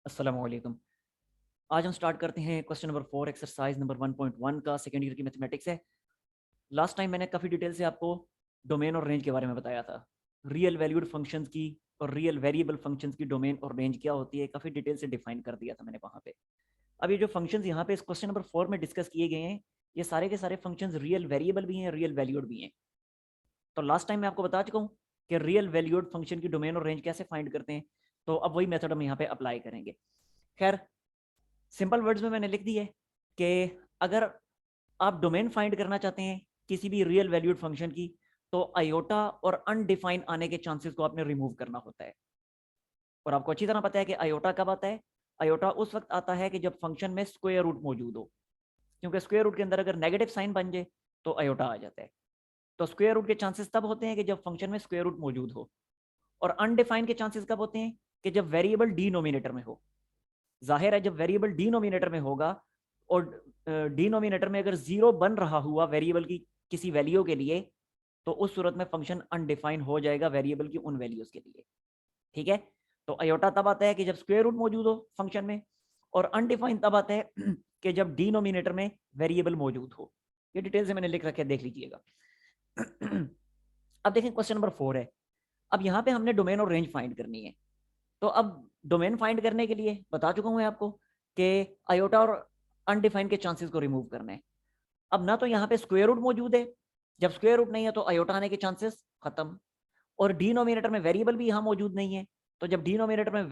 अस्सलाम वालेकुम। आज हम स्टार्ट करते हैं क्वेश्चन नंबर 4 एक्सरसाइज नंबर 1.1 का सेकेंड ईयर की मैथमेटिक्स है। लास्ट टाइम मैंने काफ़ी डिटेल से आपको डोमेन और रेंज के बारे में बताया था, रियल वैल्यूड फंक्शंस की और रियल वेरिएबल फंक्शंस की डोमेन और रेंज क्या होती है, काफ़ी डिटेल से डिफाइन कर दिया था मैंने वहाँ पे। अब ये जो फंक्शंस यहाँ पे इस क्वेश्चन नंबर 4 में डिस्कस किए गए हैं, ये सारे के सारे फंक्शंस रियल वेरिएबल भी हैं, रियल वैल्यूड भी हैं। तो लास्ट टाइम मैं आपको बता चुका हूँ कि रियल वैल्यूड फंक्शन की डोमेन और रेंज कैसे फाइंड करते हैं, तो अब वही मेथड हम यहाँ पे अप्लाई करेंगे। खैर, सिंपल वर्ड्स में मैंने लिख दी है कि अगर आप डोमेन फाइंड करना चाहते हैं किसी भी रियल वैल्यूड फंक्शन की, तो आयोटा और अनडिफाइन आने के चांसेस को आपने रिमूव करना होता है। और आपको अच्छी तरह पता है कि आयोटा कब आता है। आयोटा उस वक्त आता है कि जब फंक्शन में स्क्वायर रूट मौजूद हो, क्योंकि स्क्वायर रूट के अंदर अगर नेगेटिव साइन बन जाए तो आयोटा आ जाता है। तो स्क्वायर रूट के चांसेस तब होते हैं कि जब फंक्शन में स्क्वायर रूट मौजूद हो। और अनडिफाइन के चांसेस कब होते हैं कि जब वेरिएबल डिनोमिनेटर में हो। जाहिर है, जब वेरिएबल डिनोमिनेटर में होगा और डिनोमिनेटर में अगर जीरो बन रहा हुआ वेरिएबल की किसी वैल्यू के लिए, तो उस सूरत में फंक्शन अनडिफाइन हो जाएगा वेरिएबल की उन वैल्यूज के लिए। ठीक है, तो अयोटा तब आता है कि जब स्क्वायर रूट मौजूद हो फंक्शन में, और अनडिफाइन तब आता है कि जब डिनोमिनेटर में वेरिएबल मौजूद हो। ये डिटेल से मैंने लिख रखे, देख लीजिएगा। अब देखें, क्वेश्चन नंबर 4 है। अब यहाँ पे हमने डोमेन और रेंज फाइंड करनी है। तो अब डोमेन फाइंड करने के लिए बता चुका हूं मैं आपको कि आयोटा और अनडिफाइंड के चांसेस को रिमूव करना है। अब ना तो यहाँ पे स्क्वायर रूट मौजूद है, जब स्क्वायर रूट नहीं है तो आयोटा आने के चांसेस खत्म। और डिनोमिनेटर में वेरिएबल भी यहाँ मौजूद नहीं है, तो जब डिनोमिनेटर में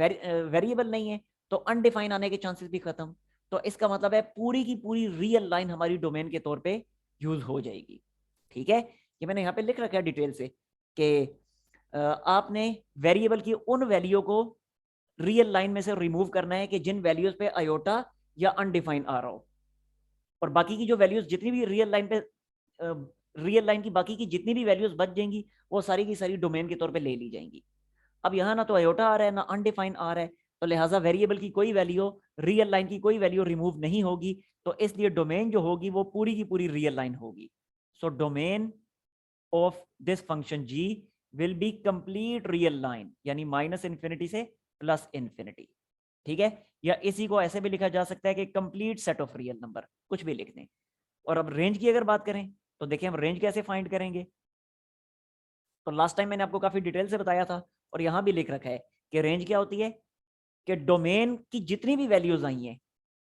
वेरिएबल नहीं है तो अनडिफाइन आने के चांसेस भी खत्म। तो इसका मतलब है पूरी की पूरी रियल लाइन हमारी डोमेन के तौर पे यूज हो जाएगी। ठीक है, ये मैंने यहाँ पे लिख रखा है डिटेल से कि आपने वेरिएबल की उन वैल्यू को रियल लाइन में से रिमूव करना है कि जिन वैल्यूज पे आयोटा या अनडिफाइन आ रहा हो। और बाकी की जो वैल्यूज जितनी भी रियल लाइन पे रियल लाइन की बाकी की जितनी भी वैल्यूज बच जाएंगी, वो सारी की सारी डोमेन के तौर पे ले ली जाएंगी। अब यहाँ ना तो आयोटा आ रहा है ना अनडिफाइन आ रहा है, तो लिहाजा वेरिएबल की कोई वैल्यू, रियल लाइन की कोई वैल्यू रिमूव नहीं होगी। तो इसलिए डोमेन जो होगी वो पूरी की पूरी रियल लाइन होगी। So domain of this function g will be complete real line, यानी माइनस इन्फिनिटी से प्लस इन्फिनिटी। ठीक है, या इसी को ऐसे भी लिखा जा सकता है कि complete set of real number, कुछ भी लिख दें। और अब रेंज की अगर बात करें तो देखिए हम रेंज कैसे फाइंड करेंगे। तो लास्ट टाइम मैंने आपको काफी डिटेल से बताया था और यहां भी लिख रखा है कि रेंज क्या होती है कि डोमेन की जितनी भी वैल्यूज आई हैं,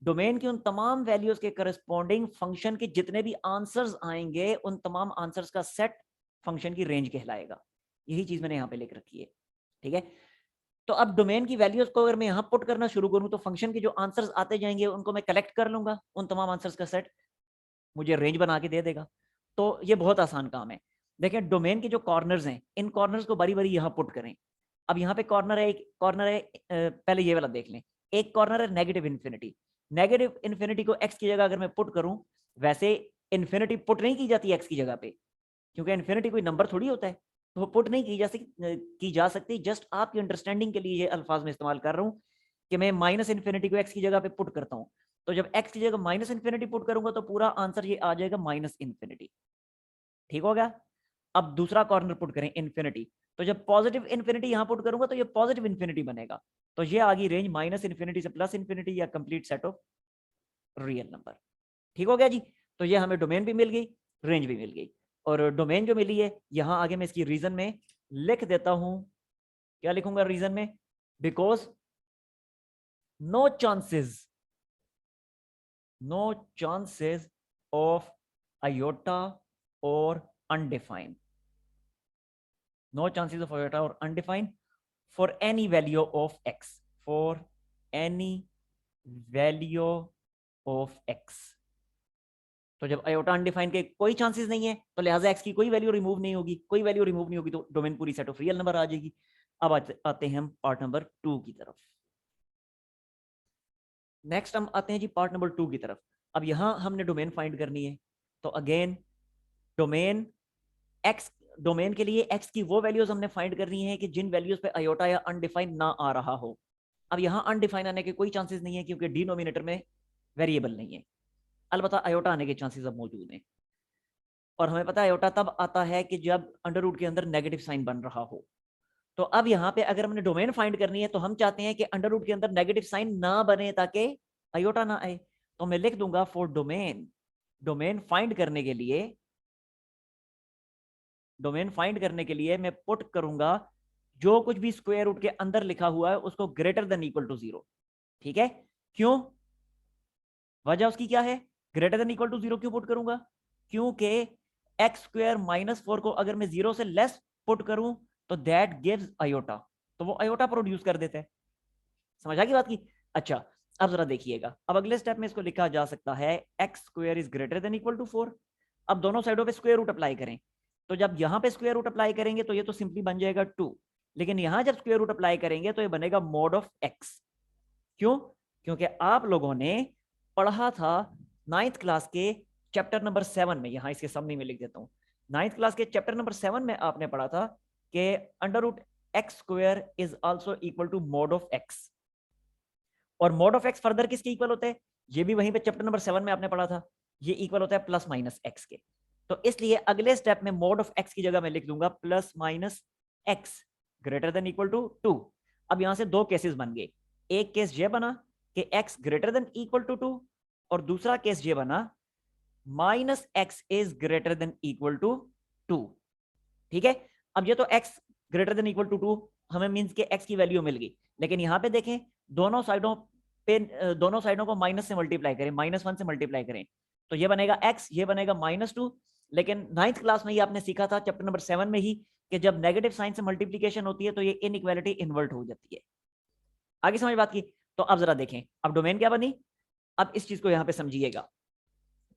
डोमेन की उन तमाम वैल्यूज के करस्पॉन्डिंग फंक्शन के जितने भी आंसर्स आएंगे, उन तमाम आंसर्स का सेट फंक्शन की रेंज कहलाएगा। यही चीज मैंने यहाँ पे लिख रखी है। ठीक है, तो अब डोमेन की वैल्यूज को अगर मैं यहाँ पुट करना शुरू करूँ तो फंक्शन के जो आंसर्स आते जाएंगे उनको मैं कलेक्ट कर लूंगा, उन तमाम आंसर्स का सेट मुझे रेंज बना के दे देगा। तो ये बहुत आसान काम है। देखें, डोमेन के जो कॉर्नर्स हैं, इन कॉर्नर्स को बारी बारी यहाँ पुट करें। अब यहाँ पे कॉर्नर है, एक कॉर्नर है, पहले ये वाला देख लें। एक कॉर्नर है नेगेटिव इन्फिनिटी। नेगेटिव इन्फिनिटी को एक्स की जगह अगर मैं पुट करूं, वैसे इन्फिनिटी पुट नहीं की जाती एक्स की जगह पे, क्योंकि इन्फिनिटी कोई नंबर थोड़ी होता है, तो वो पुट नहीं की जा सकती। जस्ट आपकी अंडरस्टैंडिंग के लिए ये अल्फाज में इस्तेमाल कर रहा हूँ कि मैं माइनस इन्फिनिटी को एक्स की जगह पे पुट करता हूँ। तो जब एक्स की जगह माइनस इन्फिनिटी पुट करूंगा तो पूरा आंसर ये आ जाएगा माइनस इन्फिनिटी। ठीक हो गया। अब दूसरा कॉर्नर पुट करें इन्फिनिटी, तो जब पॉजिटिव इन्फिनिटी यहां पुट करूंगा तो ये पॉजिटिव इन्फिनिटी बनेगा। तो ये आ गई रेंज माइनस इन्फिनिटी से प्लस इन्फिनिटी, या complete set of real number. ठीक हो गया जी। तो ये हमें डोमेन भी मिल गई, रेंज भी मिल गई। और डोमेन जो मिली है, यहां आगे मैं इसकी रीजन में लिख देता हूं। क्या लिखूंगा रीजन में? Because no chances, no chances of iota और undefined, no chances of iota or undefined for any value of x, for any value of x। तो जब आयोटा अनडिफाइंड के कोई चांसेस नहीं है तो लिहाजा एक्स की कोई वैल्यू रिमूव नहीं होगी, कोई वैल्यू रिमूव नहीं होगी, तो डोमेन पूरी सेट ऑफ रियल नंबर आ जाएगी। अब आते हैं हम पार्ट नंबर 2 की तरफ। नेक्स्ट हम आते हैं जी पार्ट नंबर 2 की तरफ। अब यहां हमने डोमेन फाइंड करनी है। तो अगेन डोमेन एक्स, डोमेन के लिए एक्स की वो वैल्यूज हमने फाइंड करनी है कि जिन वैल्यूज पे आयोटा या अनडिफाइंड ना आ रहा हो। अब यहाँ अनडिफाइंड आने के कोई चांसेस नहीं है क्योंकि डिनोमिनेटर में वेरिएबल नहीं है। अलबत्ता आयोटा आने के चांसेस अब मौजूद हैं। और हमें पता है आयोटा तब आता है कि जब अंडर रूट के अंदर नेगेटिव साइन बन रहा हो। तो अब यहाँ पे अगर हमने डोमेन फाइंड करनी है तो हम चाहते हैं कि अंडर रूट के अंदर नेगेटिव साइन ना बने ताकि आयोटा ना आए। तो मैं लिख दूंगा फॉर डोमेन, डोमेन फाइंड करने के लिए, डोमेन फाइंड करने के लिए मैं पुट करूंगा जो कुछ भी स्क्वायर रूट के अंदर लिखा हुआ है उसको ग्रेटर देन इक्वल टू 0। ठीक है, क्यों, वजह उसकी क्या है, ग्रेटर देन इक्वल टू 0 क्यों पुट करूंगा, क्योंकि एक्स स्क्वायर माइनस 4 को अगर मैं 0 से लेस पुट करूं तो दैट गिव्स आयोटा, तो वो आयोटा प्रोड्यूस कर देता है। समझ आ गई बात की। अच्छा, अब जरा देखिएगा, अब अगले स्टेप में इसको लिखा जा सकता है x square is greater than equal to 4। अब दोनों साइडों पे स्क्वायर रूट अप्लाई करें, तो जब यहां पे स्क्वायर रूट अप्लाई करेंगे तो ये तो सिंपली बन जाएगा 2, लेकिन यहां जब स्क्वायर रूट अप्लाई करेंगे तो ये बनेगा मॉड ऑफ एक्स। क्यों, क्योंकि आप लोगों ने पढ़ा था 9th क्लास के चैप्टर नंबर 7 में, यहां इसके सामने में लिख देता हूं, 9th क्लास के चैप्टर नंबर 7 में आपने पढ़ा था कि under root x square is also equal to mod of x, और मॉड ऑफ एक्स फर्दर किसके इक्वल होता है, ये भी वहीं पे चैप्टर नंबर 7 में आपने पढ़ा था, ये इक्वल होता है प्लस माइनस एक्स के। तो इसलिए अगले स्टेप में मॉड ऑफ एक्स की जगह मैं लिख दूंगा plus minus x greater than equal to 2। अब यहां से दो केसेस बन गए, एक केस ये बना कि x greater than equal to 2, और दूसरा केस ये बना minus x is greater than equal to 2। ठीक है, अब ये तो x greater than equal to 2 हमें मींस के x की वैल्यू मिल गई, लेकिन यहां पे देखें दोनों साइडों पे, दोनों साइडों को माइनस से मल्टीप्लाई करें, -1 से मल्टीप्लाई करें, तो ये बनेगा x, ये बनेगा -2। लेकिन 9th क्लास में ही आपने सीखा था चैप्टर नंबर 7 में ही कि जब नेगेटिव साइन से मल्टीप्लीकेशन होती है तो ये इनइक्वालिटी इन्वर्ट हो जाती है। आगे समझ बात की। तो अब जरा देखें, अब डोमेन क्या बनी, अब इस चीज को यहां पे समझिएगा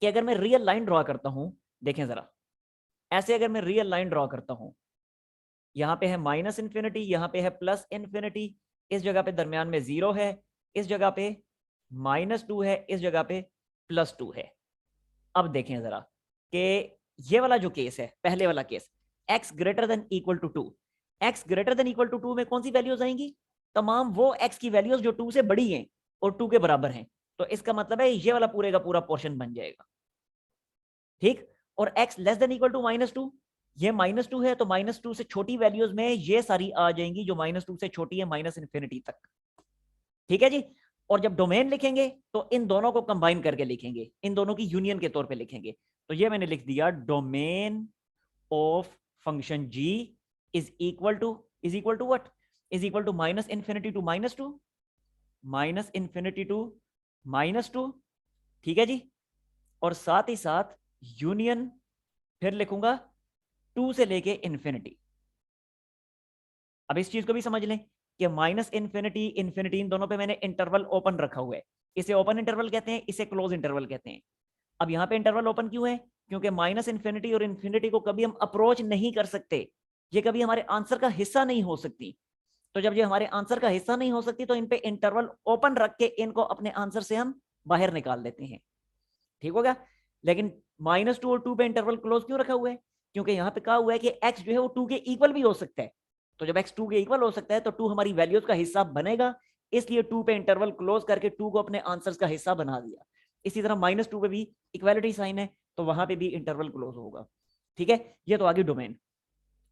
कि अगर मैं रियल लाइन ड्रॉ करता हूं, देखें जरा, ऐसे अगर मैं रियल लाइन ड्रॉ करता हूं, यहां पे है माइनस इन्फिनिटी, यहां पे है प्लस इन्फिनिटी, इस जगह पे दरमियान में 0 है, इस जगह पे -2 है, इस जगह पे +2 है। अब देखें जरा कि ये वाला जो केस है, पहले वाला case, x greater than equal to 2, x greater than equal to 2 में कौन सी वैल्यूज आएंगी, तमाम वो x की वैल्यूज जो 2 से बड़ी हैं और 2 के बराबर हैं। तो इसका मतलब है ये वाला पूरे का पूरा पोर्शन बन जाएगा। ठीक, और x less than equal to -2, ये -2 है तो -2 से छोटी वैल्यूज में ये सारी आ जाएंगी जो -2 से छोटी है माइनस इन्फिनिटी तक। ठीक है जी, और जब डोमेन लिखेंगे तो इन दोनों को कंबाइन करके लिखेंगे, इन दोनों की यूनियन के तौर पे लिखेंगे। तो ये मैंने लिख दिया domain of function g is equal to what, is equal to minus infinity to -2, minus infinity to -2। ठीक है जी, और साथ ही साथ यूनियन फिर लिखूंगा 2 से लेके इन्फिनिटी। अब इस चीज को भी समझ लें कि माइनस इन्फिनिटी इन्फिनिटी इन दोनों पे मैंने इंटरवल ओपन रखा हुआ है, इसे ओपन इंटरवल कहते हैं, इसे क्लोज इंटरवल कहते हैं। अब यहाँ पे इंटरवल ओपन क्यों है, क्योंकि माइनस इन्फिनिटी और इन्फिनिटी को कभी हम अप्रोच नहीं कर सकते, ये कभी हमारे आंसर का हिस्सा नहीं हो सकती। तो जब ये हमारे आंसर का हिस्सा नहीं हो सकती तो इन पे इंटरवल ओपन रख के इनको अपने आंसर से हम बाहर निकाल देते हैं। ठीक हो गया, लेकिन -2 और 2 पे इंटरवल क्लोज क्यों रखा हुआ है, क्योंकि यहाँ पे कहा हुआ है कि x जो है वो 2 के इक्वल भी हो सकता है। तो जब x 2 के इक्वल हो सकता है तो 2 हमारी वैल्यूज का हिस्सा बनेगा, इसलिए 2 पे इंटरवल क्लोज करके 2 को अपने आंसर्स का हिस्सा बना दिया। इसी तरह -2 पे भी इक्वालिटी साइन है तो वहां पे भी इंटरवल क्लोज होगा। ठीक है, ये तो आगे डोमेन।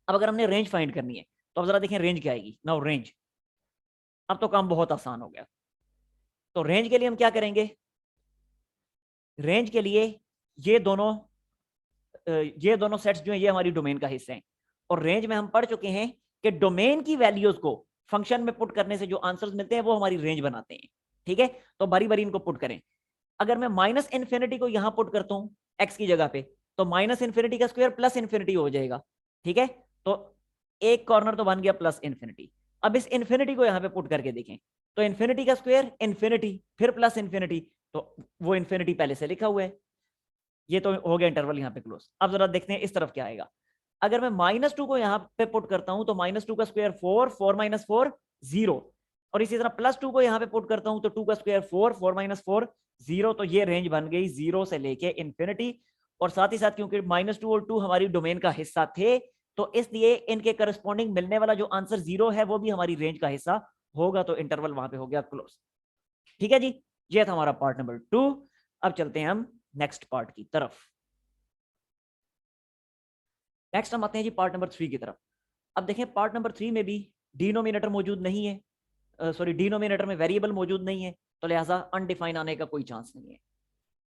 अब अगर हमने रेंज फाइंड करनी है तो अब जरा देखें रेंज क्या आएगी। नाउ रेंज, अब तो काम बहुत आसान हो गया। तो रेंज के लिए हम क्या करेंगे, रेंज के लिए ये दोनों सेट्स जो हैं ये हमारी डोमेन का हिस्सा हैं, और रेंज में हम पढ़ चुके हैं कि डोमेन की वैल्यूज को फंक्शन में पुट करने से जो आंसर्स मिलते हैं वो हमारी रेंज बनाते हैं। ठीक है, तो बारी बारी इनको पुट करें। अगर मैं माइनस इन्फिनिटी को यहां पुट करता हूं एक्स की जगह पे, तो माइनस इन्फिनिटी का स्क्वायर प्लस इन्फिनिटी हो जाएगा। ठीक है, तो एक कॉर्नर तो बन गया प्लस इन्फिनिटी। अब इस इन्फिनिटी को यहां पे पुट करके देखें, तो इन्फिनिटी का स्क्वायर इन्फिनिटी फिर प्लस इन्फिनिटी, तो वो इन्फिनिटी पहले से लिखा हुआ है, ये तो हो गया इंटरवल यहाँ पे क्लोज। अब जरा देखते हैं इस तरफ क्या आएगा। अगर मैं -2 को यहाँ पे पुट करता हूं तो -2 का स्क्वायर 4, 4 - 4 0, और इसी तरह +2 को यहाँ पे पुट करता हूं तो 2 का स्क्वायर 4, 4 - 4 0। तो ये रेंज बन गई 0 से लेके इन्फिनिटी। और साथ ही साथ क्योंकि -2 और 2 हमारी डोमेन का हिस्सा थे तो इसलिए इनके करस्पॉन्डिंग मिलने वाला जो आंसर 0 है वो भी हमारी रेंज का हिस्सा होगा, तो इंटरवल वहां पे हो गया क्लोज। ठीक है जी, ये था हमारा पार्ट नंबर 2। अब चलते हैं हम नेक्स्ट पार्ट की तरफ। नेक्स्ट हम आते हैं जी पार्ट नंबर 3 की तरफ। अब देखें पार्ट नंबर 3 में भी डिनोमिनेटर मौजूद नहीं है, सॉरी डिनोमिनेटर में वेरिएबल मौजूद नहीं है, तो लिहाजा अनडिफाइन आने का कोई चांस नहीं है।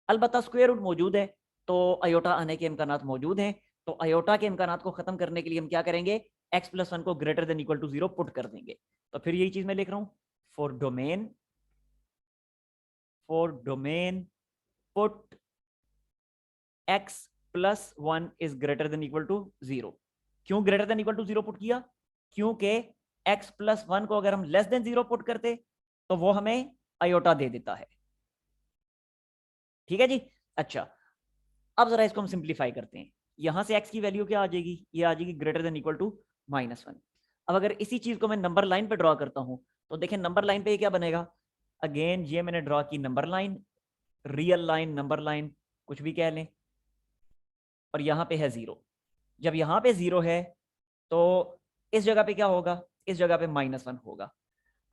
अलबत्ता स्क्वायर रूट मौजूद है तो अयोटा आने के इम्कानात मौजूद हैं। तो अयोटा के इम्कानात को खत्म करने के लिए हम क्या करेंगे, x+1 को greater than equal to 0 put कर देंगे। तो फिर यही चीज मैं लिख रहा हूं, for domain put x+1 is greater than equal to 0। क्यों greater than equal to 0 put किया, क्योंकि x+1 को अगर हम लेस देन 0 पुट करते तो वो हमें अयोटा दे देता है। ठीक है जी। अच्छा, अब जरा इसको हम सिंप्लीफाई करते हैं। यहां से x की वैल्यू क्या आ जाएगी, ये आ जाएगी ग्रेटर देन इक्वल टू -1। अब अगर इसी चीज को मैं नंबर लाइन पे ड्रॉ करता हूं तो देखें नंबर लाइन पे ये क्या बनेगा, अगेन ये मैंने ड्रॉ की number line, real line, number line, कुछ भी कह लें, और यहां पे है 0। जब यहां पे 0 है तो इस जगह पे क्या होगा, इस जगह पे -1 होगा।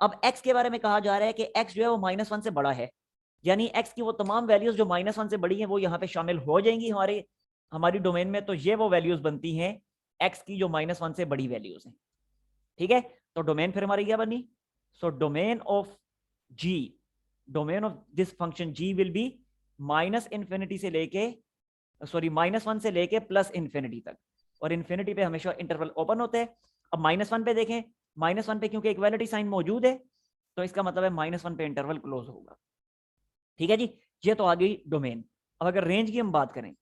अब x के बारे में कहा जा रहा है कि x जो है वो -1 से बड़ा है, यानी x की वो तमाम वैल्यूज जो -1 से बड़ी हैं वो यहाँ पे शामिल हो जाएंगी हमारी डोमेन में। तो ये वो वैल्यूज बनती हैं x की जो -1 से बड़ी वैल्यूज हैं। ठीक है, तो डोमेन फिर हमारी क्या बनी, सो domain of this function g will B -∞ से लेके, सॉरी -1 से लेके +∞ तक, और इन्फिनिटी पे हमेशा इंटरवल ओपन होते हैं। अब -1 पे देखें, -1 पे क्योंकि इक्वालिटी साइन मौजूद है तो इसका मतलब है -1 पे इंटरवल क्लोज होगा। ठीक है जी, ये तो आ गई डोमेन। अब अगर रेंज की हम बात करें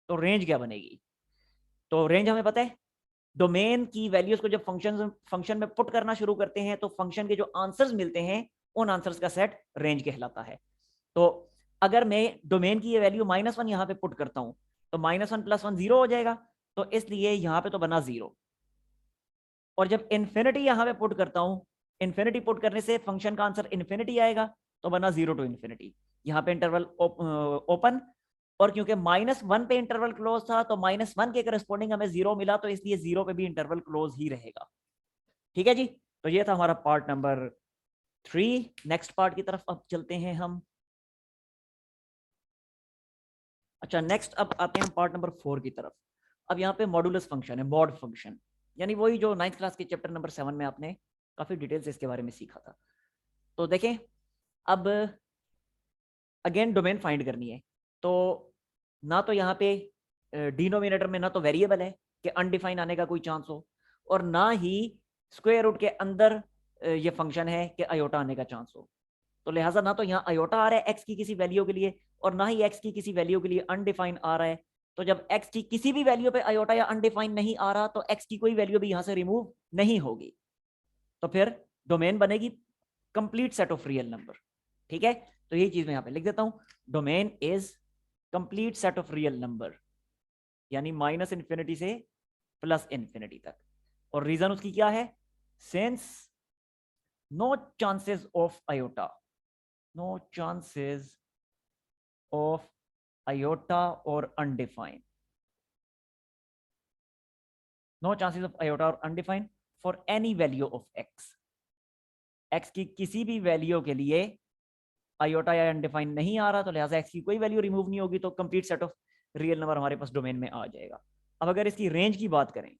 तो रेंज क्या बनेगी, तो रेंज हमें पता है, डोमेन की वैल्यूज को जब फंक्शन में पुट करना शुरू करते हैं तो फंक्शन के जो आंसर्स मिलते हैं उन आंसर्स का सेट रेंज कहलाता है। तो अगर मैं डोमेन की ये वैल्यू -1 यहां पे पुट करता हूं तो -1 + 1 0 हो जाएगा, तो इसलिए यहां पे तो बना 0। और जब इन्फिनिटी यहां पे पुट करता हूं, इन्फिनिटी पुट करने से फंक्शन का आंसर इन्फिनिटी आएगा, तो बना 0 to ∞। यहां पे इंटरवल ओपन, और क्योंकि -1 पे इंटरवल क्लोज था तो -1 के करस्पॉन्डिंग हमें 0 मिला, तो इसलिए 0 पे भी इंटरवल क्लोज ही रहेगा। ठीक है जी, तो ये था हमारा पार्ट नंबर 3। नेक्स्ट पार्ट की तरफ अब चलते हैं हम। अच्छा, नेक्स्ट अब आते हैं पार्ट नंबर 4 की तरफ। अब यहाँ पे मॉडुलस फंक्शन है, मॉड फंक्शन, यानी वही जो 9th क्लास के चैप्टर नंबर 7 में आपने काफी डिटेल से इसके बारे में सीखा था। तो देखें, अब अगेन डोमेन फाइंड करनी है, तो ना तो यहाँ पे डिनोमिनेटर में ना तो वेरिएबल है कि अनडिफाइन आने का कोई चांस हो, और ना ही स्क्वायर रूट के अंदर ये फंक्शन है कि अयोटा आने का चांस हो। तो लिहाजा ना तो यहाँ अयोटा आ रहा है एक्स की किसी वैल्यू के लिए, और ना ही एक्स की किसी वैल्यू के लिए अनडिफाइन आ रहा है। तो जब एक्स की किसी भी वैल्यू पे अयोटा या अनडिफाइन नहीं आ रहा तो एक्स की कोई वैल्यू भी यहाँ से रिमूव नहीं होगी, तो फिर डोमेन बनेगी complete set of real number. ठीक है, तो यही चीज मैं यहाँ पे लिख देता हूँ, domain is complete set of real number, यानी -∞ से +∞ तक। और रीजन उसकी क्या है, since no chances of iota, no chances of iota or undefined, no chances of iota or undefined for any value of x, x की किसी भी वैल्यू के लिए आयोटा या अनडिफाइंड नहीं आ रहा, तो लिहाजा x की कोई वैल्यू रिमूव नहीं होगी, तो complete set of real number हमारे पास डोमेन में आ जाएगा। अब अगर इसकी रेंज की बात करें,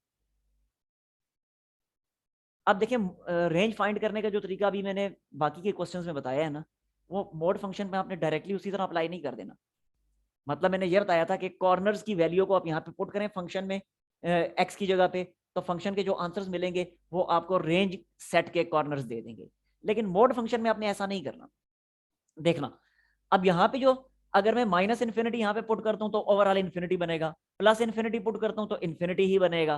अब देखिए रेंज फाइंड करने का जो तरीका अभी मैंने बाकी के क्वेश्चंस में बताया है ना, वो मोड फंक्शन में आपने डायरेक्टली उसी तरह अप्लाई नहीं कर देना। मतलब मैंने ये बताया था कि कॉर्नर्स की वैल्यू को आप यहाँ पे पुट करें फंक्शन में एक्स की जगह पे, तो फंक्शन के जो आंसर्स मिलेंगे वो आपको रेंज सेट के कॉर्नर्स दे देंगे। लेकिन मोड फंक्शन में आपने ऐसा नहीं करना। देखना, अब यहाँ पे जो अगर मैं -∞ यहाँ पे पुट करता हूँ तो ओवरऑल इन्फिनिटी बनेगा, +∞ पुट करता हूँ तो इन्फिनिटी ही बनेगा।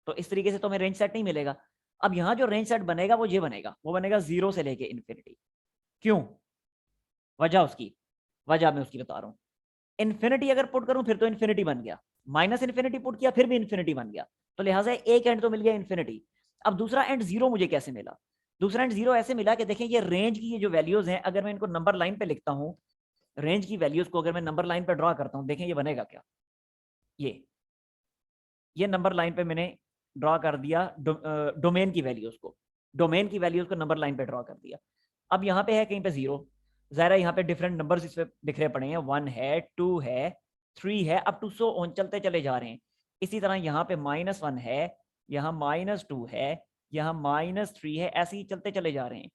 तो इस तरीके से तो हमें रेंज सेट नहीं मिलेगा। अब यहाँ जो रेंज सेट बनेगा वो ये बनेगा, वो बनेगा 0 से लेके इन्फिनिटी। क्यों, वजह उसकी, वजह मैं उसकी बता रहा हूँ। इन्फिनिटी अगर पुट करूं फिर तो इन्फिनिटी बन गया, -∞ पुट किया फिर भी इन्फिनिटी बन गया, तो लिहाजा एक एंड तो मिल गया इन्फिनिटी। अब दूसरा एंड 0 मुझे कैसे मिला, दूसरा एंड 0 ऐसे मिला कि देखें ये रेंज की ये जो वैल्यूज हैं, अगर मैं इनको नंबर लाइन पे लिखता हूं, रेंज की वैल्यूज को अगर मैं नंबर लाइन पे ड्रॉ करता हूं, देखें ये बनेगा क्या, ये नंबर लाइन पे मैंने ड्रॉ कर दिया डोमेन की वैल्यूज को, डोमेन की वैल्यूज को नंबर लाइन पे ड्रॉ कर दिया। अब यहाँ पे है कहीं पे 0, ज़ाहिर है यहाँ पे डिफरेंट नंबर्स इस पे बिखरे पड़े हैं, 1 है, 2 है, 3 है, अब टू सो ऑन चलते चले जा रहे हैं। इसी तरह यहाँ पे -1 है, यहाँ -2 है, यहाँ -3 है, ऐसे ही चलते चले जा रहे हैं।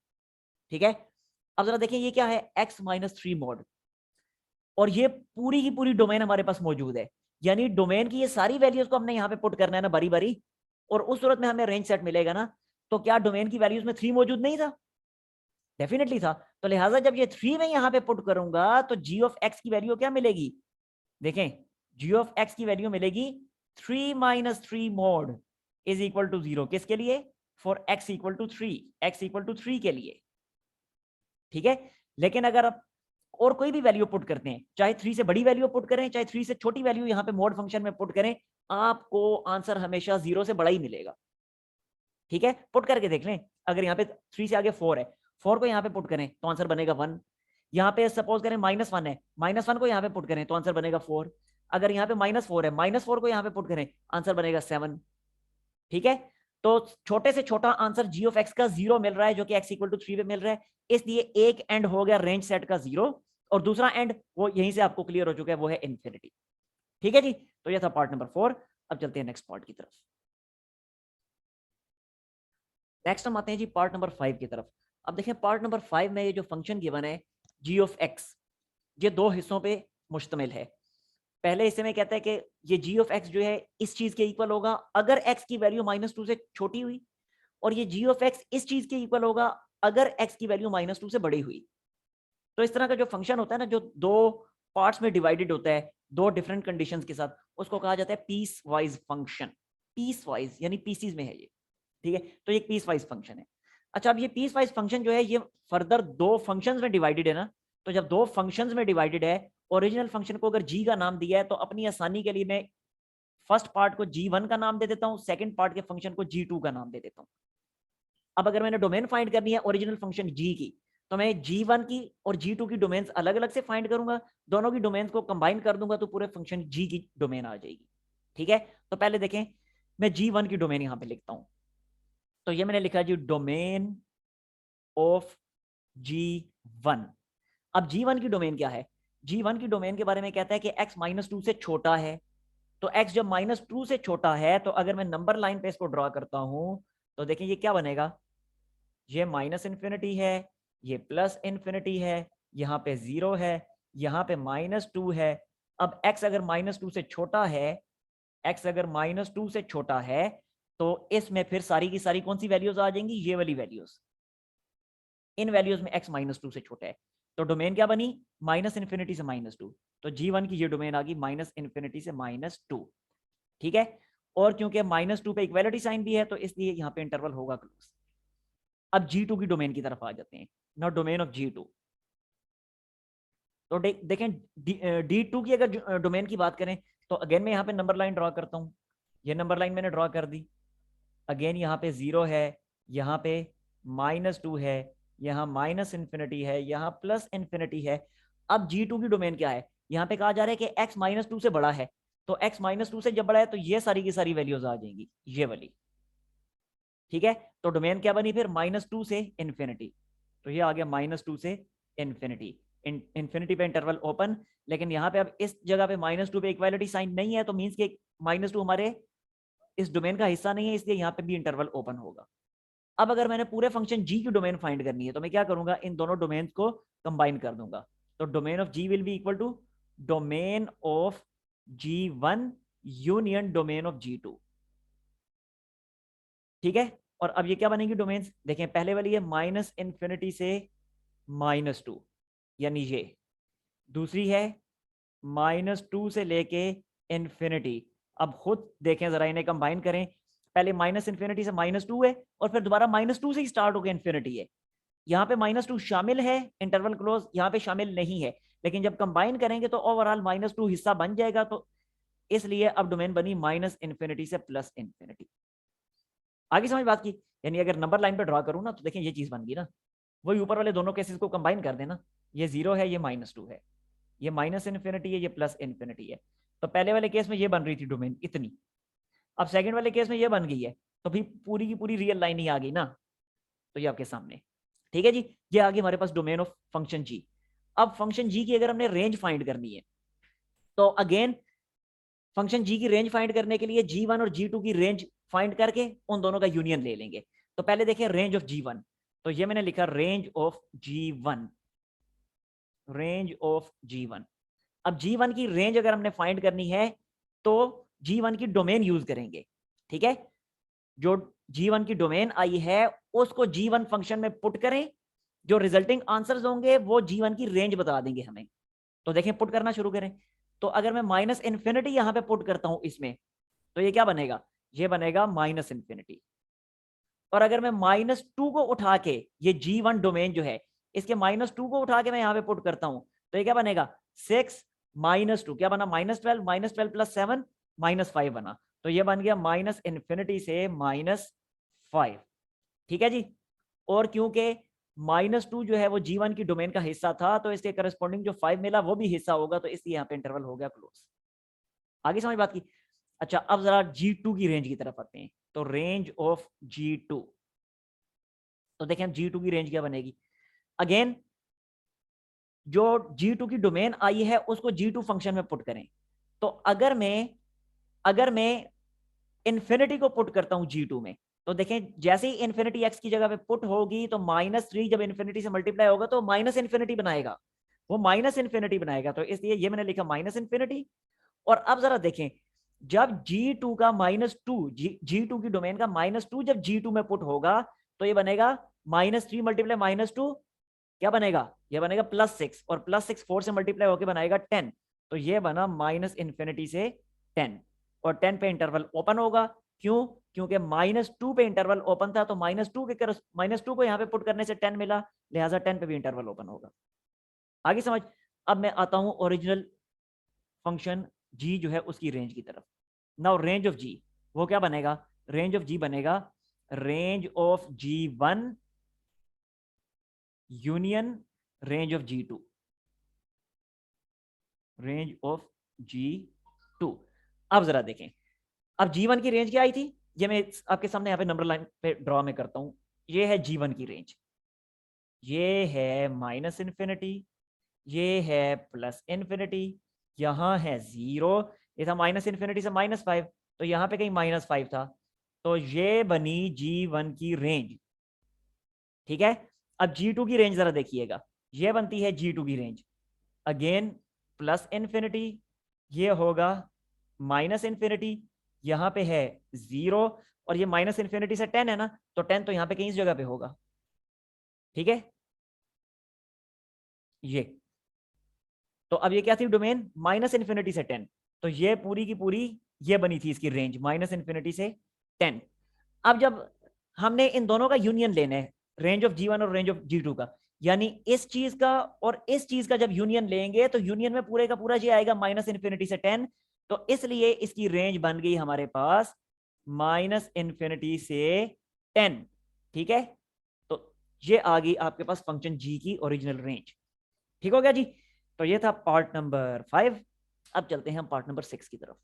ठीक है, अब जरा देखिए ये क्या है, x-3 मॉड, और ये पूरी की पूरी डोमेन हमारे पास मौजूद है। यानी डोमेन की ये सारी वैल्यूज को हमने यहाँ पे पुट करना है ना बारी बारी, और उस सूरत में हमें रेंज सेट मिलेगा ना। तो क्या डोमेन की वैल्यूज में 3 मौजूद नहीं था? डेफिनेटली था। तो लिहाजा जब ये 3 में यहाँ पे पुट करूंगा तो g ऑफ x की वैल्यू क्या मिलेगी? देखें, g ऑफ x की वैल्यू मिलेगी 3 - 3 मॉड इज इक्वल टू 0। किसके लिए? For x equal to 3, x equal to 3 के लिए। ठीक है, लेकिन अगर आप और कोई भी वैल्यू पुट करते हैं, चाहे 3 से बड़ी वैल्यू पुट करें, चाहे 3 से छोटी वैल्यू यहाँ पे मॉड फंक्शन में पुट करें, आपको आंसर हमेशा 0 से बड़ा ही मिलेगा। ठीक है, पुट करके देख लें। अगर यहाँ पे 3 से आगे 4 है, 4 को यहाँ पे पुट करें तो आंसर बनेगा 1। यहाँ पे सपोज करें -1 है, -1 को यहाँ पे पुट करें तो आंसर बनेगा 4। अगर यहाँ पे -4 है, -4 को यहाँ पे पुट करें, आंसर बनेगा 7। ठीक है, तो छोटे से छोटा आंसर g ऑफ x का 0 मिल रहा है, जो कि x इक्वल टू 3 पे मिल रहा है। इसलिए एक एंड हो गया रेंज सेट का 0, और दूसरा एंड वो यहीं से आपको क्लियर हो चुका है, वो है इन्फिनिटी। ठीक है जी, तो ये था पार्ट नंबर 4। अब चलते हैं नेक्स्ट पार्ट की तरफ। नेक्स्ट हम आते हैं जी पार्ट नंबर 5 की तरफ। अब देखें पार्ट नंबर 5 में ये जो फंक्शन गिवन है g ऑफ x, ये दो हिस्सों पे मुश्तमिल है। पहले हिस्से में कहता है कि ये g ऑफ x जो है इस चीज के इक्वल होगा अगर x की वैल्यू -2 से छोटी हुई, और ये g ऑफ x इस चीज के इक्वल होगा अगर x की वैल्यू -2 से बड़ी हुई। तो इस तरह का जो फंक्शन होता है ना, जो दो पार्ट्स में डिवाइडेड होता है दो डिफरेंट कंडीशंस के साथ, उसको कहा जाता है piece wise function. Piece wise यानी पीसीज में है ये। ठीक है, तो ये पीस वाइज फंक्शन है। अच्छा, अब ये पीस वाइज फंक्शन जो है ये फर्दर दो फंक्शंस में डिवाइडेड है ना। तो जब दो फंक्शंस में डिवाइडेड है, ओरिजिनल फंक्शन को अगर g का नाम दिया है, तो अपनी आसानी के लिए मैं फर्स्ट पार्ट को g1 का नाम दे देता हूं, सेकंड पार्ट के फंक्शन को g2 का नाम दे देता हूं। अब अगर मैंने डोमेन फाइंड करनी है ओरिजिनल फंक्शन g की, तो मैं g1 की और g2 की डोमेन्स अलग अलग से फाइंड करूंगा, दोनों की डोमेन्स को कंबाइन कर दूंगा तो पूरे फंक्शन g की डोमेन आ जाएगी। ठीक है, तो पहले देखें, मैं g1 की डोमेन यहां पे लिखता हूं। तो ये मैंने लिखा जी डोमेन ऑफ g1। अब g1 की डोमेन क्या है? g1 की डोमेन के बारे में कहता है कि x -2 से छोटा है। तो x जब -2 से छोटा है, तो अगर मैं नंबर लाइन पे इसको ड्रॉ करता हूं, तो देखिए ये क्या बनेगा, ये -इन्फिनिटी है, ये +इन्फिनिटी है, यहाँ पे 0 है, यहाँ पे -2 है। अब x अगर -2 से छोटा है, x अगर -2 से छोटा है, तो इसमें फिर सारी की सारी कौन सी वैल्यूज आ जाएंगी? ये वाली वैल्यूज। इन वैल्यूज में x -2 से छोटा है, तो डोमेन क्या बनी? -इन्फिनिटी से -2। तो g1 की ये डोमेन आ गई -इन्फिनिटी से -2। ठीक है, और क्योंकि -2 पे इक्वालिटी साइन भी है, तो इसलिए यहाँ पे इंटरवल होगा क्लोज। अब g2 की डोमेन की तरफ आ जाते हैं, नॉट डोमेन ऑफ g2। तो देखें D2 की अगर डोमेन की बात करें, तो अगेन मैं यहाँ पे नंबर लाइन ड्रॉ करता हूँ। ये नंबर लाइन मैंने ड्रॉ कर दी। अगेन यहाँ पे 0 है, यहाँ पे -2 है, यहाँ -इन्फिनिटी है, यहाँ +इन्फिनिटी है। अब g2 की डोमेन क्या है? यहाँ पे कहा जा रहा है कि x -2 से बड़ा है। तो x -2 से जब बड़ा है, तो ये सारी की सारी वैल्यूज आ जाएंगी, ये वाली। ठीक है, तो डोमेन क्या बनी फिर? -2 से इन्फिनिटी। तो ये आ गया -2 से इन्फिनिटी। इन्फिनिटी पे इंटरवल ओपन, लेकिन यहाँ पे अब इस जगह पे -2 पे इक्वालिटी साइन नहीं है, तो मीन्स के -2 हमारे इस डोमेन का हिस्सा नहीं है, इसलिए यहाँ पे भी इंटरवल ओपन होगा। अब अगर मैंने पूरे फंक्शन g की डोमेन फाइंड करनी है, तो मैं क्या करूंगा? इन दोनों डोमेन्स को कंबाइन कर दूंगा। तो domain of g will be equal to domain of g1 union domain of g2। ठीक है, और अब ये क्या बनेगी डोमेन्स? देखें, पहले वाली है -इन्फिनिटी से -2, यानी ये। दूसरी है -2 से लेके इन्फिनिटी। अब खुद देखें जरा, इन्हें कंबाइन करें। पहले -इन्फिनिटी से -2 है, और फिर दोबारा -2 से ही स्टार्ट होकर इन्फिनिटी है। यहाँ पे -2 शामिल है, इंटरवल क्लोज यहाँ पे शामिल नहीं है, लेकिन जब कंबाइन करेंगे तो ओवरऑल -2 हिस्सा बन जाएगा। तो इसलिए अब डोमेन बनी -इन्फिनिटी से +इन्फिनिटी। आगे समझ बात की? यानी अगर नंबर लाइन पे ड्रॉ करूँ ना, तो देखें ये चीज बन गई ना, वही ऊपर वाले दोनों केसेस को कंबाइन कर देना। ये 0 है, ये -2 है, ये -इन्फिनिटी है, ये +इन्फिनिटी है। तो पहले वाले केस में ये बन रही थी डोमेन इतनी, अब सेकंड वाले केस में ये बन गई है, तो भी पूरी की पूरी रियल लाइन ही आ गई ना। तो ये आपके सामने। ठीक है जी, ये आ गई हमारे पास डोमेन ऑफ फंक्शन जी। अब फंक्शन जी की अगर हमने रेंज फाइंड करनी है, तो अगेन फंक्शन जी की रेंज फाइंड करने के लिए g1 और g2 की रेंज फाइंड करके उन दोनों का यूनियन ले लेंगे। तो पहले देखें रेंज ऑफ G1, तो ये मैंने लिखा range of G1, range of G1। अब G1 की रेंज अगर हमने फाइंड करनी है तो G1 की डोमेन यूज करेंगे, ठीक है। जो G1 की डोमेन आई है उसको G1 फंक्शन में पुट करें, जो रिजल्टिंग आंसर्स होंगे वो G1 की रेंज बता देंगे हमें। तो देखें पुट करना शुरू करें, तो अगर मैं माइनस इन्फिनिटी यहां पे पुट करता हूं इसमें, तो ये क्या बनेगा, ये बनेगा माइनस इन्फिनिटी। और अगर मैं -2 को उठा के, ये G1 डोमेन जो है इसके -2 को उठा के मैं यहाँ पे पुट करता हूं, तो ये क्या बनेगा 6 -2 क्या बना, -12, -12 प्लस 7 -5 बना। तो ये बन गया माइनस इन्फिनिटी से -5, ठीक है जी। और क्योंकि -2 जो है वो G1 की डोमेन का हिस्सा था, तो इसके करस्पॉन्डिंग जो 5 मिला वो भी हिस्सा होगा, तो इसलिए यहाँ पे इंटरवल हो गया क्लोज। आगे समझ बात की। अच्छा, अब जरा G2 की रेंज की तरफ आते हैं। तो रेंज ऑफ G2, तो देखें हम G2 की रेंज क्या बनेगी। अगेन जो G2 की डोमेन आई है उसको G2 फंक्शन में पुट करें। तो अगर मैं इन्फिनिटी को पुट करता हूं G2 में, तो देखें जैसे ही इन्फिनिटी x की जगह पे पुट होगी तो -3 जब इन्फिनिटी से मल्टीप्लाई होगा तो माइनस इन्फिनिटी बनाएगा, वो माइनस इन्फिनिटी बनाएगा। तो इसलिए ये मैंने लिखा माइनस इन्फिनिटी। और अब जरा देखें, जब G2 का -2, G2 की डोमेन का -2 जब G2 में पुट होगा, तो ये बनेगा -3 मल्टीप्लाई -2 क्या बनेगा, ये बनेगा +6, और +6 4 से मल्टीप्लाई होकर बनाएगा 10। तो ये बना माइनस इन्फिनिटी से 10, और 10 पे इंटरवल ओपन होगा। क्यों, क्योंकि -2 पे इंटरवल ओपन था, तो -2 को यहाँ पे पुट करने से 10 मिला, लिहाजा 10 पे भी इंटरवल ओपन होगा। आगे समझ। अब मैं आता हूं ओरिजिनल फंक्शन G जो है उसकी रेंज की तरफ। नाउ रेंज ऑफ G वो क्या बनेगा, रेंज ऑफ G बनेगा range of G1 union range of G2, range of G2। अब जरा देखें, अब G1 की रेंज क्या आई थी, ये मैं आपके सामने यहाँ पे नंबर लाइन पे ड्रॉ में करता हूं। ये है G1 की रेंज, ये है माइनस इन्फिनिटी, ये है प्लस इन्फिनिटी, यहाँ है 0, ये था माइनस इन्फिनिटी से -5, तो यहाँ पे कहीं -5 था। तो ये बनी G1 की रेंज, ठीक है। अब G2 की रेंज जरा देखिएगा, ये बनती है G2 की रेंज, अगेन प्लस इन्फिनिटी, ये होगा माइनस इन्फिनिटी, यहाँ पे है 0, और ये माइनस इन्फिनिटी से 10 है ना, तो 10 तो यहाँ पे कहीं इस जगह पे होगा, ठीक है। ये तो अब ये क्या थी डोमेन, माइनस इन्फिनिटी से 10, तो ये पूरी की पूरी ये बनी थी इसकी रेंज माइनस इन्फिनिटी से 10। अब जब हमने इन दोनों का यूनियन लेना है, रेंज ऑफ G1 और रेंज ऑफ G2 का, यानी इस चीज का और इस चीज का जब यूनियन लेंगे, तो यूनियन में पूरे का पूरा ये आएगा माइनस इन्फिनिटी से 10। तो इसलिए इसकी रेंज बन गई हमारे पास माइनस इन्फिनिटी से 10, ठीक है। तो ये आ गई आपके पास फंक्शन G की ओरिजिनल रेंज, ठीक हो गया जी। तो ये था पार्ट नंबर 5। अब चलते हैं हम पार्ट नंबर 6 की तरफ।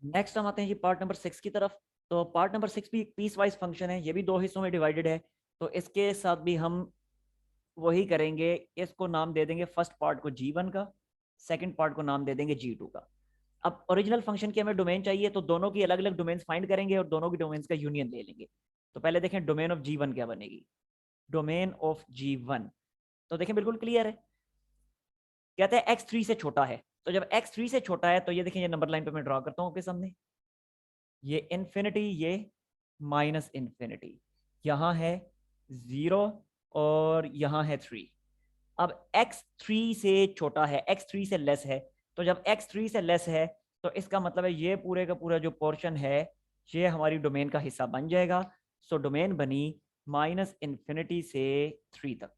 नेक्स्ट हम आते हैं जी पार्ट नंबर 6 की तरफ। तो पार्ट नंबर 6 भी एक पीस वाइज फंक्शन है, ये भी 2 हिस्सों में डिवाइडेड है। तो इसके साथ भी हम वही करेंगे, इसको नाम दे देंगे फर्स्ट पार्ट को G1 का, सेकंड पार्ट को नाम दे देंगे G2 का। अब ओरिजिनल फंक्शन की हमें डोमेन चाहिए, तो दोनों की अलग अलग डोमेन्स फाइंड करेंगे और दोनों की डोमेन्स का यूनियन ले लेंगे। तो पहले देखें डोमेन ऑफ G1 क्या बनेगी। डोमेन ऑफ G1, तो देखें बिल्कुल क्लियर है, कहते हैं x3 से छोटा है। तो जब x3 से छोटा है, तो ये देखें, ये नंबर लाइन पे मैं ड्रॉ करता हूं आपके सामने, ये इन्फिनिटी, ये माइनस इन्फिनिटी, यहाँ है 0 और यहाँ है 3। अब x3 से छोटा है, x3 से लेस है, तो जब x3 से लेस है तो इसका मतलब है ये पूरे का पूरा जो पोर्शन है ये हमारी डोमेन का हिस्सा बन जाएगा। सो डोमेन बनी माइनस इन्फिनिटी से 3 तक,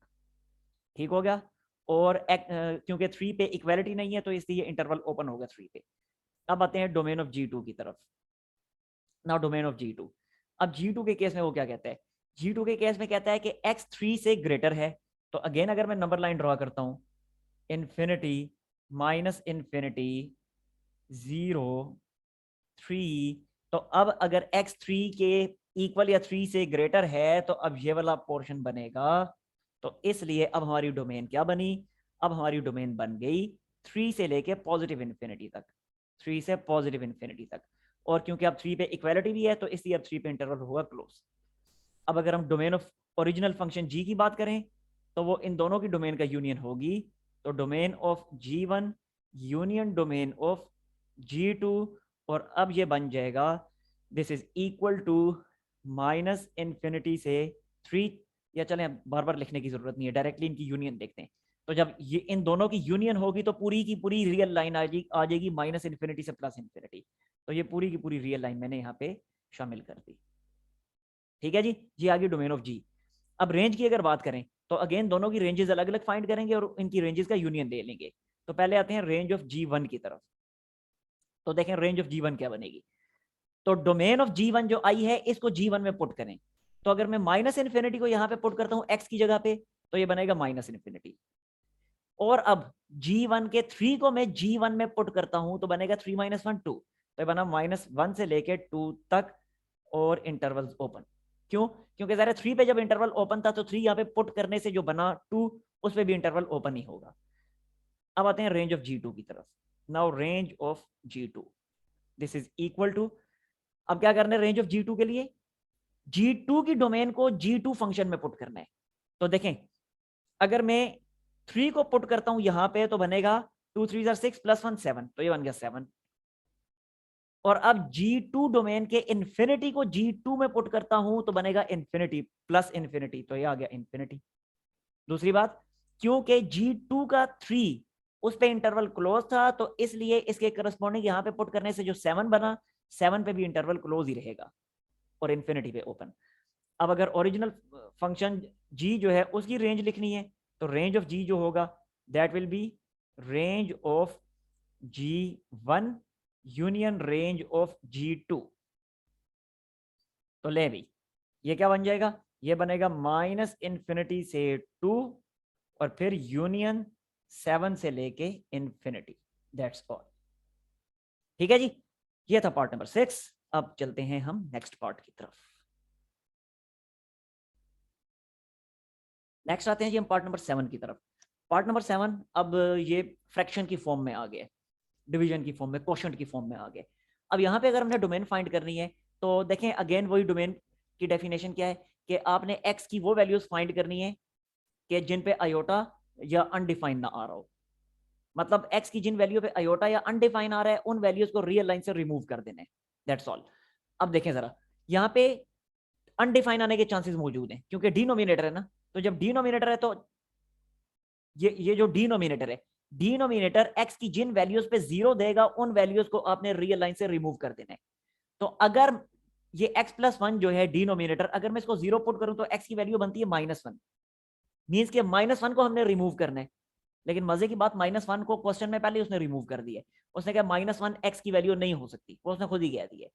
ठीक हो गया। और क्योंकि 3 पे इक्वालिटी नहीं है, तो इसलिए इंटरवल ओपन होगा 3 पे। अब आते हैं डोमेन ऑफ G2 की तरफ। नाउ डोमेन ऑफ G2, अब G2 के केस में वो क्या कहता है, G2 के केस में कहता है कि x3 से ग्रेटर है। तो अगेन अगर मैं नंबर लाइन ड्रॉ करता हूं, इन्फिनिटी, माइनस इन्फिनिटी, 0, 3, तो अब अगर x3 के इक्वल या 3 से ग्रेटर है, तो अब ये वाला पोर्शन बनेगा। तो इसलिए अब हमारी डोमेन क्या बनी, अब हमारी डोमेन बन गई 3 से लेके पॉजिटिव इन्फिनिटी तक, 3 से पॉजिटिव इन्फिनिटी तक। और क्योंकि अब 3 पे इक्वालिटी भी है तो इसलिए अब 3 पे इंटरवल होगा क्लोज। अब अगर हम डोमेन ऑफ ओरिजिनल फंक्शन जी की बात करें तो वो इन दोनों की डोमेन का यूनियन होगी। तो domain of G1 union domain of G2, और अब ये बन जाएगा this is equal to minus infinity से 3, या चलें बार बार लिखने की जरूरत नहीं है, डायरेक्टली इनकी यूनियन देखते हैं। तो जब ये इन दोनों की यूनियन होगी तो पूरी की पूरी रियल लाइन आ जाएगी माइनस इन्फिनिटी से प्लस इन्फिनिटी। तो ये पूरी की पूरी रियल लाइन मैंने यहाँ पे शामिल कर दी। ठीक है जी, ये आ गई डोमेन ऑफ जी। अब रेंज की अगर बात करें तो अगेन दोनों की रेंजेस अलग अलग फाइंड करेंगे और इनकी रेंजेस का यूनियन ले लेंगे। तो पहले आते हैं रेंज ऑफ G1 की तरफ। तो देखें रेंज ऑफ G1 क्या बनेगी। तो डोमेन ऑफ G1 जो आई है इसको G1 में पुट करें। तो अगर मैं माइनस इन्फिनिटी को यहां पे पुट करता हूं x की जगह पे तो ये बनेगा माइनस इन्फिनिटी। और अब G1 के 3 को मैं G1 में पुट करता हूं तो बनेगा 3 - 1 2। तो ये बना -1 से लेके 2 तक और इंटरवल्स ओपन। क्यों? क्योंकि जरा 3 पे जब इंटरवल ओपन था तो 3 यहाँ पे पुट करने से जो बना 2 उस पे भी इंटरवल ओपन ही होगा। अब आते हैं रेंज ऑफ G2 की तरफ। Now range of G2 this is equal to, अब क्या करना है रेंज ऑफ G2 के लिए, G2 की डोमेन को G2 फंक्शन में पुट करना है। तो देखें अगर मैं 3 को पुट करता हूं यहां पे तो बनेगा 2 3 6 + 1 7, तो ये बन गया 7। और अब G2 डोमेन के इन्फिनिटी को G2 में पुट करता हूं तो बनेगा इन्फिनिटी प्लस इन्फिनिटी, तो ये आ गया इन्फिनिटी। दूसरी बात, क्योंकि G2 का 3 उस पे इंटरवल क्लोज था तो इसलिए इसके करस्पॉन्डिंग यहां पे पुट करने से जो 7 बना 7 पे भी इंटरवल क्लोज ही रहेगा और इन्फिनिटी पे ओपन। अब अगर ओरिजिनल फंक्शन G जो है उसकी रेंज लिखनी है तो रेंज ऑफ G जो होगा that will be range of G1 union range of G2। तो ले भी ये क्या बन जाएगा, ये बनेगा माइनस इन्फिनिटी से 2 और फिर यूनियन 7 से लेके इन्फिनिटी, दैट्स ऑल। ठीक है जी, ये था पार्ट नंबर 6। अब चलते हैं हम नेक्स्ट पार्ट की तरफ। नेक्स्ट आते हैं जी हम पार्ट नंबर 7 की तरफ। पार्ट नंबर 7 अब ये फ्रैक्शन की फॉर्म में आ गए, डिवीजन की फॉर्म में, क्वोशंट की फॉर्म में आ गए। अब यहाँ पे अगर हमने डोमेन फाइंड करनी है तो देखें अगेन वही डोमेन की डेफिनेशन क्या है कि आपने x की वो वैल्यूज फाइंड करनी है कि जिन पे आयोटा या अनडिफाइन ना आ रहा हो। मतलब x की जिन वैल्यू पे आयोटा या अनडिफाइन आ रहा है उन वैल्यूज को रियल लाइन से रिमूव कर देना है, दैट्स ऑल। अब देखें जरा, यहाँ पे अनडिफाइन आने के चांसेस मौजूद हैं क्योंकि डिनोमिनेटर है ना। तो जब डिनोमिनेटर है तो ये जो डिनोमिनेटर है, डिनोमिनेटर x की जिन वैल्यूज पे 0 देगा उन वैल्यूज को आपने रियल लाइन से रिमूव कर देना है। तो अगर ये x+1 जो है डिनोमिनेटर, अगर मैं इसको 0 पुट करूं तो x की वैल्यू बनती है -1, मींस के -1 को हमने रिमूव करना है। लेकिन मजे की बात -1 को क्वेश्चन में पहले उसने रिमूव कर दिया, उसने कहा -1 x की वैल्यू नहीं हो सकती, वो उसने खुद ही कह दिया।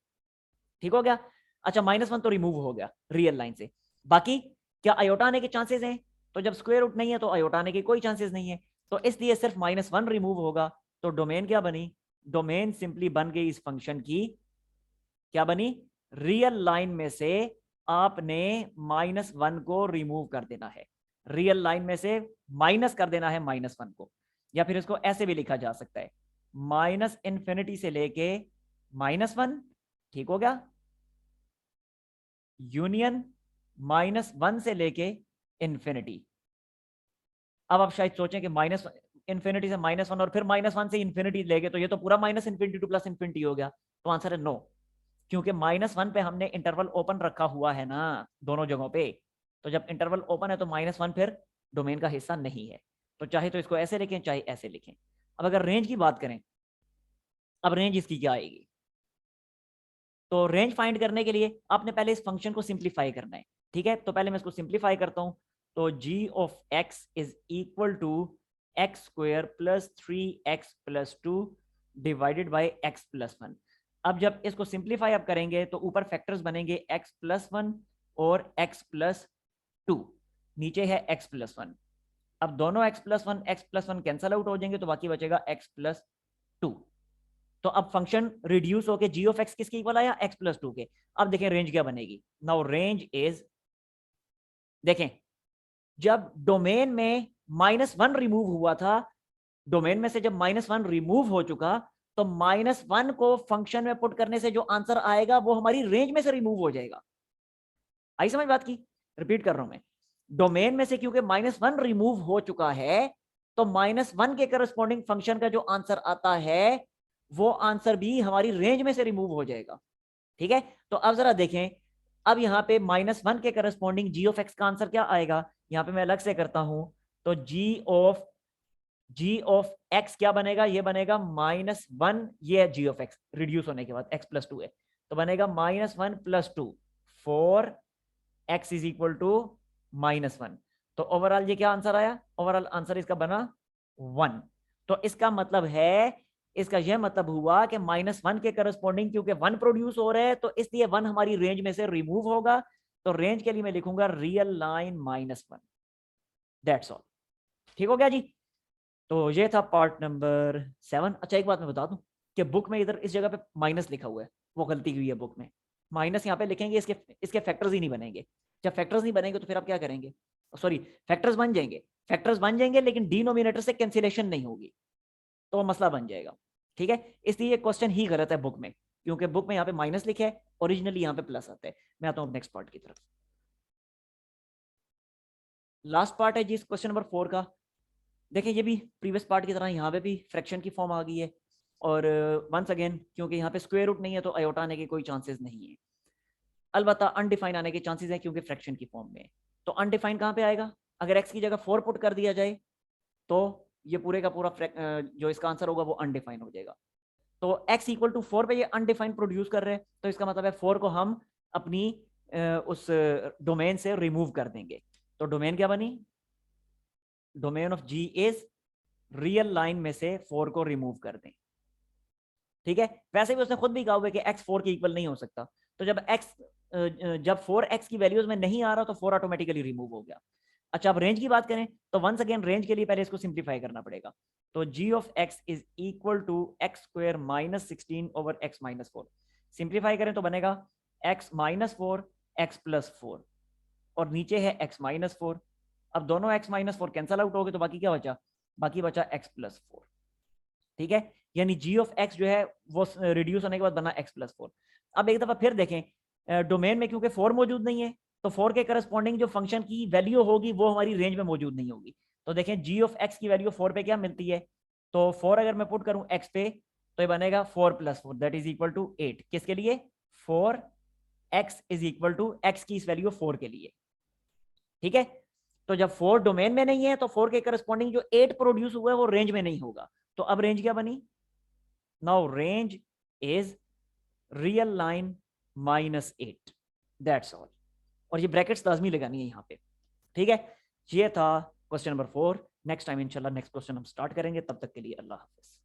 ठीक हो गया। अच्छा -1 तो रिमूव हो गया रियल लाइन से, बाकी क्या आयोटा आने के चांसेस हैं? तो जब स्क्वायर रूट नहीं है तो आयोटा आने के कोई चांसेस नहीं है, तो इसलिए सिर्फ -1 रिमूव होगा। तो डोमेन क्या बनी, डोमेन सिंपली बन गई इस फंक्शन की, क्या बनी, रियल लाइन में से आपने -1 को रिमूव कर देना है, रियल लाइन में से माइनस कर देना है -1 को। या फिर इसको ऐसे भी लिखा जा सकता है माइनस इन्फिनिटी से लेके -1, ठीक हो गया, यूनियन -1 से लेके इन्फिनिटी। अब आप शायद सोचें कि माइनस इन्फिनिटी से -1 और फिर -1 से इन्फिनिटी लेके तो ये तो पूरा minus infinity two plus infinity हो गया। तो आंसर है नो, क्योंकि -1 पे हमने इंटरवल ओपन रखा हुआ है ना दोनों जगहों पे। तो जब इंटरवल ओपन है तो -1 फिर डोमेन का हिस्सा नहीं है। तो चाहे तो इसको ऐसे लिखें चाहे ऐसे लिखें। अब अगर रेंज की बात करें, अब रेंज इसकी क्या आएगी, तो रेंज फाइंड करने के लिए आपने पहले इस फंक्शन को सिंप्लीफाई करना है। ठीक है, तो पहले मैं इसको सिंप्लीफाई करता हूं। तो g of x is equal to x² + 3x + 2 divided by x+1। अब जब इसको सिंप्लीफाई आप करेंगे तो ऊपर फैक्टर्स बनेंगे x+1 और x+2, नीचे है x+1। अब दोनों x+1 कैंसल आउट हो जाएंगे तो बाकी बचेगा x+2। तो अब फंक्शन रिड्यूस होके g ऑफ x किसके इक्वल आया, x+2 के। अब देखें रेंज क्या बनेगी। नाउ रेंज इज, देखें जब डोमेन में -1 रिमूव हुआ था, डोमेन में से जब -1 रिमूव हो चुका तो -1 को फंक्शन में पुट करने से जो आंसर आएगा वो हमारी रेंज में से रिमूव हो जाएगा। आई समझ बात की? रिपीट कर रहा हूं मैं, डोमेन में से क्योंकि -1 रिमूव हो चुका है तो -1 के करस्पॉन्डिंग फंक्शन का जो आंसर आता है वो आंसर भी हमारी रेंज में से रिमूव हो जाएगा। ठीक है, तो अब जरा देखें, अब यहाँ पे -1 के करस्पॉन्डिंग जी ऑफ एक्स का आंसर क्या आएगा, यहाँ पे मैं अलग से करता हूं, तो जी ऑफ एक्स क्या बनेगा, ये बनेगा -1, ये है जी ऑफ एक्स रिड्यूस होने के बाद, x + 2 है, तो बनेगा -1 + 2 4 x इज इक्वल टू -1। तो ओवरऑल ये क्या आंसर आया, ओवरऑल आंसर इसका बना 1। तो इसका मतलब है, इसका यह मतलब हुआ कि -1 के करस्पॉन्डिंग क्योंकि 1 प्रोड्यूस हो रहा है तो इसलिए 1 हमारी रेंज में से रिमूव होगा। तो रेंज के लिए मैं लिखूंगा रियल लाइन -1। That's all. ठीक हो गया जी? तो ये था पार्ट नंबर 7। अच्छा एक बात मैं बता दूं कि बुक में इधर इस जगह पे माइनस लिखा हुआ है, वो गलती हुई है बुक में। माइनस यहाँ पे लिखेंगे, इसके फैक्टर्स ही नहीं बनेंगे। जब फैक्टर्स नहीं बनेंगे तो फिर आप क्या करेंगे, सॉरी फैक्टर्स बन जाएंगे, फैक्टर्स बन जाएंगे लेकिन डिनोमिनेटर से कैंसिलेशन नहीं होगी, तो मसला बन जाएगा। ठीक है, इसलिए क्वेश्चन ही गलत है बुक में, क्योंकि बुक में यहाँ पे माइनस लिखे है, ओरिजिनली यहाँ पे प्लस आता है। मैं आता हूँ नेक्स्ट पार्ट की तरफ। लास्ट पार्ट है जी क्वेश्चन नंबर 4 का। देखिए ये भी प्रीवियस पार्ट की तरह यहाँ पे भी फ्रैक्शन की फॉर्म आ गई है, और वंस अगेन क्योंकि यहाँ पे स्क्वायर रूट नहीं है तो आयोटा आने के कोई चांसेस नहीं है, अलबत्ता अनडिफाइन आने के चांसेस है क्योंकि फ्रैक्शन की फॉर्म में है। तो अनडिफाइन कहाँ पे आएगा, अगर एक्स की जगह 4 पुट कर दिया जाए तो ये पूरे का पूरा जो इसका आंसर होगा वो अनडिफाइन हो जाएगा। तो x इक्वल टू 4 पे ये अनडिफाइंड प्रोड्यूस कर रहे हैं, तो इसका मतलब है 4 को हम अपनी उस डोमेन से रिमूव कर देंगे। तो डोमेन क्या बनी, domain of g is real line में से 4 को रिमूव कर दें। ठीक है, वैसे भी उसने खुद भी कहा हुआ है कि x 4 के इक्वल नहीं हो सकता, तो जब 4x की वैल्यूज में नहीं आ रहा तो 4 ऑटोमेटिकली रिमूव हो गया। अच्छा अब रेंज की बात करें तो वंस अगेन रेंज के लिए पहले इसको सिंप्लीफाई करना पड़ेगा। तो g of x is equal to x² - 16 over x - 4। Simplify करें तो बनेगा x - 4 x + 4 और नीचे है x - 4। अब दोनों x - 4 कैंसल आउट हो गए तो बाकी क्या बचा, बाकी बचा x + 4। ठीक है, यानी g ऑफ x जो है वो रिड्यूस होने के बाद बना x + 4। अब एक दफा फिर देखें, डोमेन में क्योंकि 4 मौजूद नहीं है तो 4 के करस्पॉन्डिंग जो फंक्शन की वैल्यू होगी वो हमारी रेंज में मौजूद नहीं होगी। तो देखें g ऑफ x की वैल्यू 4 पे क्या मिलती है, तो 4 अगर मैं पुट करूं x पे तो ये बनेगा 4 + 4 दैट इज इक्वल टू 8। किसके लिए, 4 x is equal to x की इस वैल्यू 4 के लिए। ठीक है, तो जब 4 डोमेन में नहीं है तो 4 के करस्पॉन्डिंग जो 8 प्रोड्यूस हुआ है वो रेंज में नहीं होगा। तो अब रेंज क्या बनी, now range is real line -8। That's all. और ये ब्रैकेट्स लाजमी लगानी है यहाँ पे। ठीक है, ये था क्वेश्चन नंबर 4। नेक्स्ट टाइम इंशाल्लाह नेक्स्ट क्वेश्चन हम स्टार्ट करेंगे, तब तक के लिए अल्लाह हाफिज।